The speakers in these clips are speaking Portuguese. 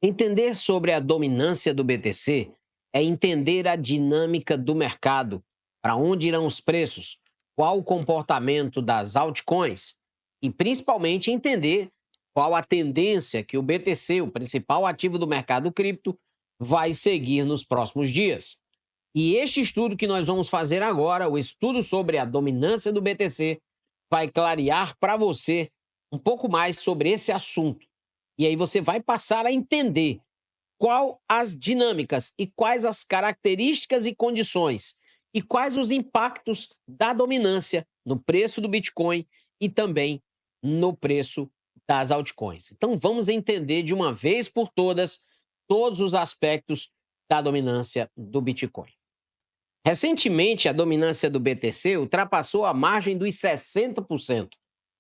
Entender sobre a dominância do BTC é entender a dinâmica do mercado, para onde irão os preços, qual o comportamento das altcoins e principalmente entender qual a tendência que o BTC, o principal ativo do mercado cripto, vai seguir nos próximos dias. E este estudo que nós vamos fazer agora, o estudo sobre a dominância do BTC, vai clarear para você um pouco mais sobre esse assunto. E aí você vai passar a entender qual as dinâmicas e quais as características e condições e quais os impactos da dominância no preço do Bitcoin e também no preço das altcoins. Então vamos entender de uma vez por todas todos os aspectos da dominância do Bitcoin. Recentemente, a dominância do BTC ultrapassou a margem dos 60%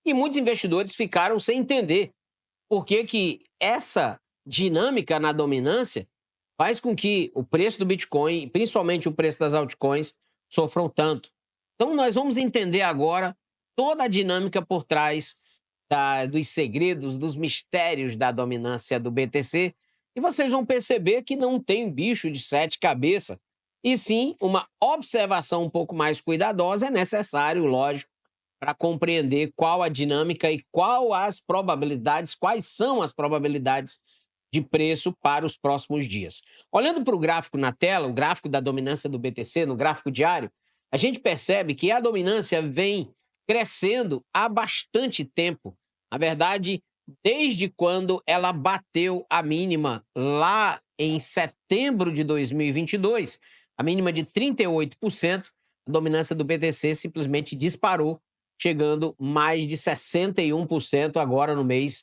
e muitos investidores ficaram sem entender por que que essa dinâmica na dominância faz com que o preço do Bitcoin, e principalmente o preço das altcoins, sofram tanto. Então, nós vamos entender agora toda a dinâmica por trás dos segredos, dos mistérios da dominância do BTC, e vocês vão perceber que não tem bicho de sete cabeças, e sim uma observação um pouco mais cuidadosa é necessário, lógico, para compreender qual a dinâmica e quais são as probabilidades de preço para os próximos dias. Olhando para o gráfico na tela, o gráfico da dominância do BTC, no gráfico diário, a gente percebe que a dominância vem crescendo há bastante tempo. Na verdade, desde quando ela bateu a mínima lá em setembro de 2022, a mínima de 38%, a dominância do BTC simplesmente disparou, chegando mais de 61% agora no mês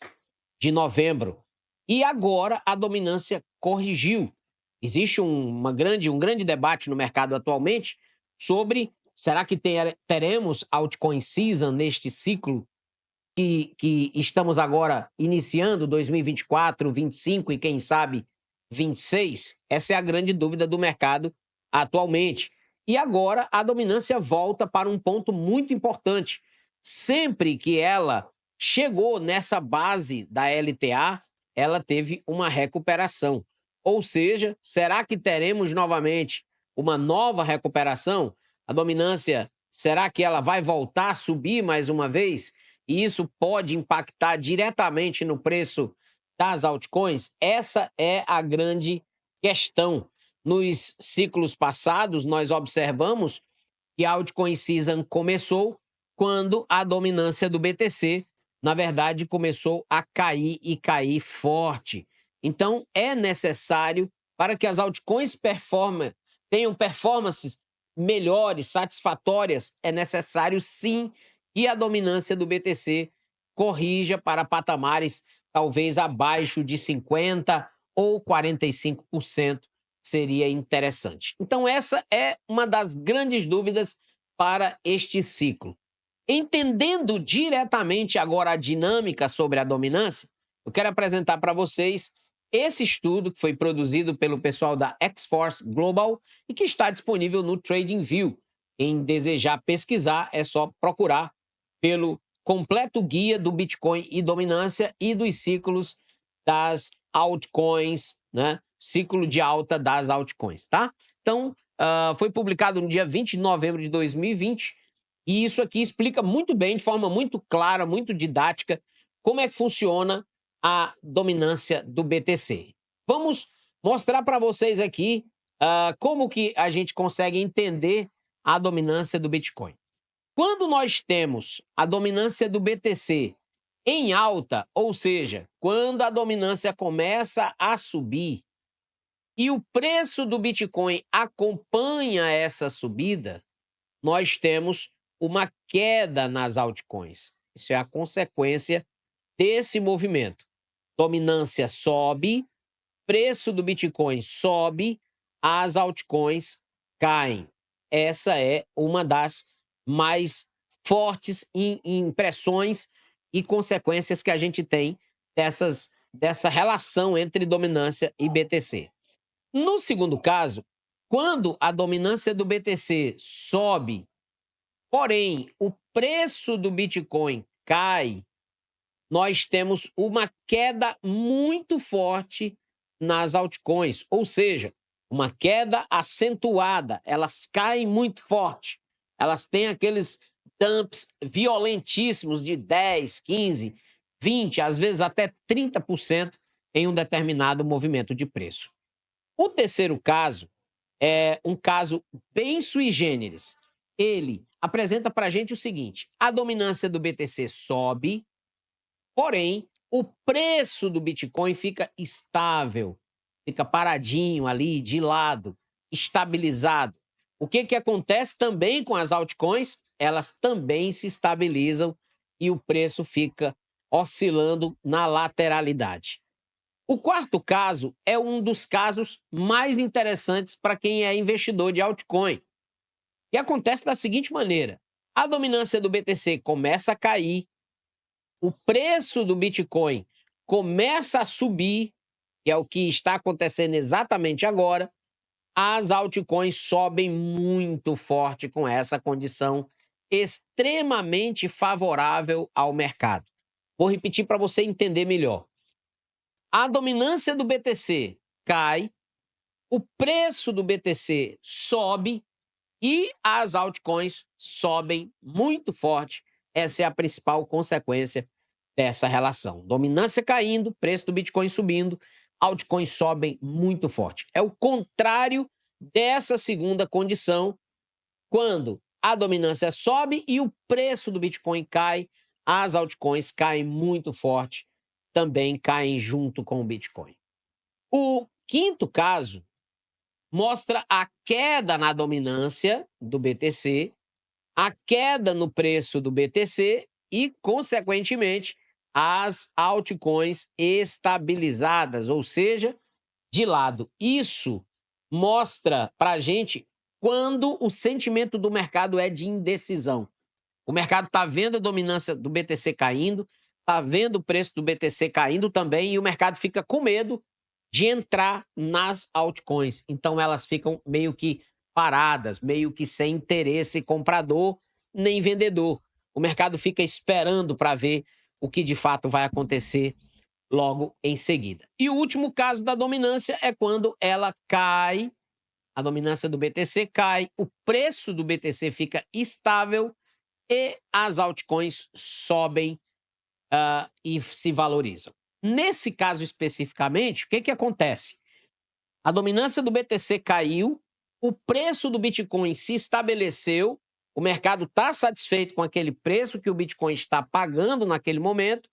de novembro. E agora a dominância corrigiu. Existe um grande debate no mercado atualmente sobre será que teremos altcoin season neste ciclo que estamos agora iniciando, 2024, 25 e quem sabe 26? Essa é a grande dúvida do mercado atualmente. E agora a dominância volta para um ponto muito importante. Sempre que ela chegou nessa base da LTA, ela teve uma recuperação. Ou seja, será que teremos novamente uma nova recuperação? A dominância, será que ela vai voltar a subir mais uma vez? E isso pode impactar diretamente no preço das altcoins? Essa é a grande questão. Nos ciclos passados, nós observamos que a altcoin season começou quando a dominância do BTC, na verdade, começou a cair e cair forte. Então, é necessário para que as altcoins tenham performances melhores, satisfatórias, é necessário sim que a dominância do BTC corrija para patamares talvez abaixo de 50% ou 45%, seria interessante. Então, essa é uma das grandes dúvidas para este ciclo. Entendendo diretamente agora a dinâmica sobre a dominância, eu quero apresentar para vocês esse estudo que foi produzido pelo pessoal da X-Force Global e que está disponível no TradingView. Quem desejar pesquisar é só procurar pelo completo guia do Bitcoin e dominância e dos ciclos das altcoins, né? Ciclo de alta das altcoins, tá? Então, foi publicado no dia 20 de novembro de 2020 e isso aqui explica muito bem, de forma muito clara, muito didática, como é que funciona a dominância do BTC. Vamos mostrar para vocês aqui como que a gente consegue entender a dominância do Bitcoin. Quando nós temos a dominância do BTC em alta, ou seja, quando a dominância começa a subir e o preço do Bitcoin acompanha essa subida, nós temos uma queda nas altcoins. Isso é a consequência desse movimento. Dominância sobe, preço do Bitcoin sobe, as altcoins caem. Essa é uma das mais fortes impressões e consequências que a gente tem dessa relação entre dominância e BTC. No segundo caso, quando a dominância do BTC sobe, porém o preço do Bitcoin cai, nós temos uma queda muito forte nas altcoins, ou seja, uma queda acentuada, elas caem muito forte, elas têm aqueles dumps violentíssimos de 10, 15, 20, às vezes até 30% em um determinado movimento de preço. O terceiro caso é um caso bem sui generis. Ele apresenta para a gente o seguinte: a dominância do BTC sobe, porém, o preço do Bitcoin fica estável, fica paradinho ali, de lado, estabilizado. O que acontece também com as altcoins? Elas também se estabilizam e o preço fica oscilando na lateralidade. O quarto caso é um dos casos mais interessantes para quem é investidor de altcoin. E acontece da seguinte maneira: a dominância do BTC começa a cair, o preço do Bitcoin começa a subir, que é o que está acontecendo exatamente agora, as altcoins sobem muito forte com essa condição extremamente favorável ao mercado. Vou repetir para você entender melhor. A dominância do BTC cai, o preço do BTC sobe e as altcoins sobem muito forte. Essa é a principal consequência dessa relação. Dominância caindo, preço do Bitcoin subindo, altcoins sobem muito forte. É o contrário dessa segunda condição, quando a dominância sobe e o preço do Bitcoin cai, as altcoins caem muito forte, também caem junto com o Bitcoin. O quinto caso mostra a queda na dominância do BTC, a queda no preço do BTC e, consequentemente, as altcoins estabilizadas, ou seja, de lado. Isso mostra para a gente quando o sentimento do mercado é de indecisão. O mercado está vendo a dominância do BTC caindo, está vendo o preço do BTC caindo também e o mercado fica com medo de entrar nas altcoins. Então elas ficam meio que paradas, meio que sem interesse comprador nem vendedor. O mercado fica esperando para ver o que de fato vai acontecer logo em seguida. E o último caso da dominância é quando ela cai, a dominância do BTC cai, o preço do BTC fica estável e as altcoins sobem e se valorizam. Nesse caso especificamente, o que acontece? A dominância do BTC caiu, o preço do Bitcoin se estabeleceu, o mercado está satisfeito com aquele preço que o Bitcoin está pagando naquele momento,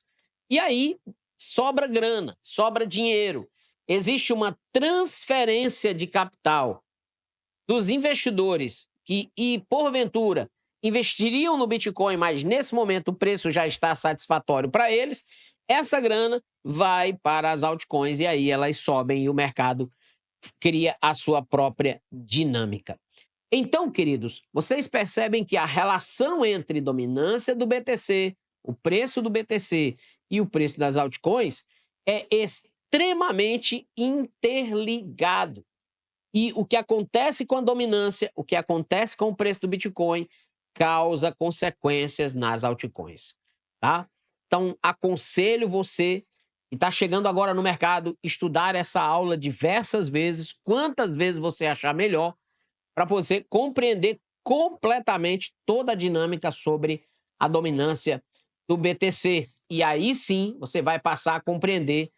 e aí sobra grana, sobra dinheiro. Existe uma transferência de capital dos investidores que, porventura, investiriam no Bitcoin, mas nesse momento o preço já está satisfatório para eles. Essa grana vai para as altcoins e aí elas sobem e o mercado cria a sua própria dinâmica. Então, queridos, vocês percebem que a relação entre dominância do BTC, o preço do BTC e o preço das altcoins é extremamente interligado. E o que acontece com a dominância, o que acontece com o preço do Bitcoin, causa consequências nas altcoins, tá? Então, aconselho você que está chegando agora no mercado, estudar essa aula diversas vezes, quantas vezes você achar melhor, para você compreender completamente toda a dinâmica sobre a dominância do BTC. E aí sim, você vai passar a compreender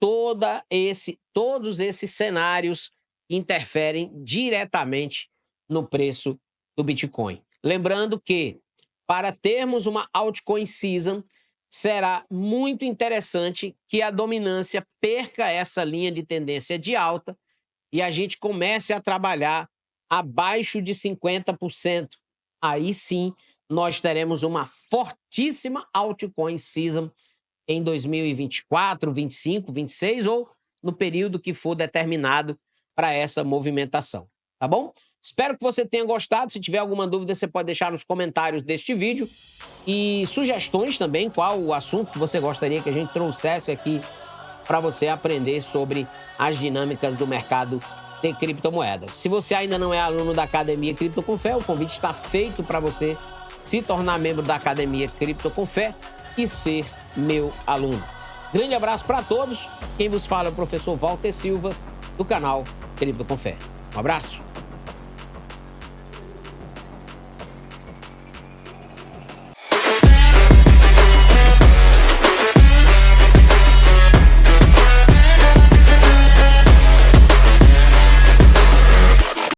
todos esses cenários que interferem diretamente no preço do Bitcoin. Lembrando que, para termos uma altcoin season, será muito interessante que a dominância perca essa linha de tendência de alta e a gente comece a trabalhar abaixo de 50%. Aí sim, nós teremos uma fortíssima altcoin season em 2024, 25, 26 ou no período que for determinado para essa movimentação, tá bom? Espero que você tenha gostado. Se tiver alguma dúvida, você pode deixar nos comentários deste vídeo. E sugestões também, qual o assunto que você gostaria que a gente trouxesse aqui para você aprender sobre as dinâmicas do mercado de criptomoedas. Se você ainda não é aluno da Academia Cripto com Fé, o convite está feito para você se tornar membro da Academia Cripto com Fé e ser meu aluno. Grande abraço para todos. Quem vos fala é o professor Walter Silva, do canal Cripto com Fé. Um abraço.